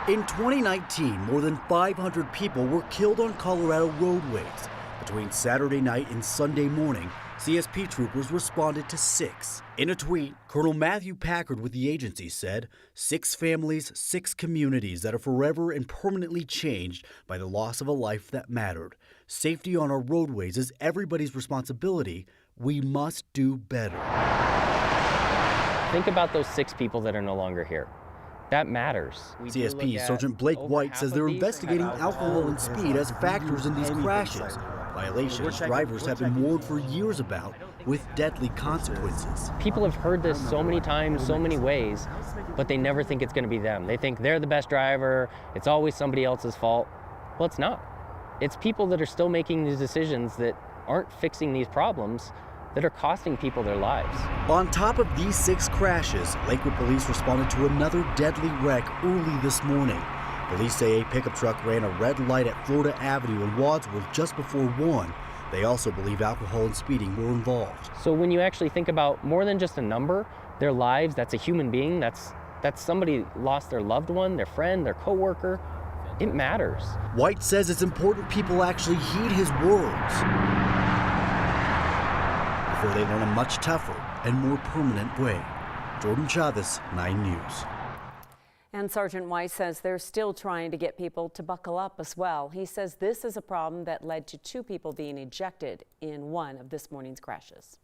In 2019, more than 500 people were killed on Colorado roadways. Between Saturday night and Sunday morning, CSP troopers responded to 6. In a tweet, Colonel Matthew Packard with the agency said, 6 families, 6 communities that are forever and permanently changed by the loss of a life that mattered. Safety on our roadways is everybody's responsibility. We must do better. Think about those 6 people that are no longer here. That matters. CSP Sergeant Blake White says they're investigating alcohol and speed as factors in these crashes. Violations drivers have been warned for years about, with deadly consequences. People have heard this so many times, so many ways, but they never think it's going to be them. They think they're the best driver, it's always somebody else's fault. Well, it's not. It's people that are still making these decisions that aren't fixing these problems, that are costing people their lives. On top of these 6 crashes, Lakewood police responded to another deadly wreck early this morning. Police say a pickup truck ran a red light at Florida Avenue in Wadsworth just before 1. They also believe alcohol and speeding were involved. So when you actually think about more than just a number, their lives, that's a human being, that's somebody lost their loved one, their friend, their coworker. It matters. White says it's important people actually heed his words before they learn a much tougher and more permanent way. Jordan Chavez, 9 News. And Sergeant White says they're still trying to get people to buckle up as well. He says this is a problem that led to 2 people being ejected in one of this morning's crashes.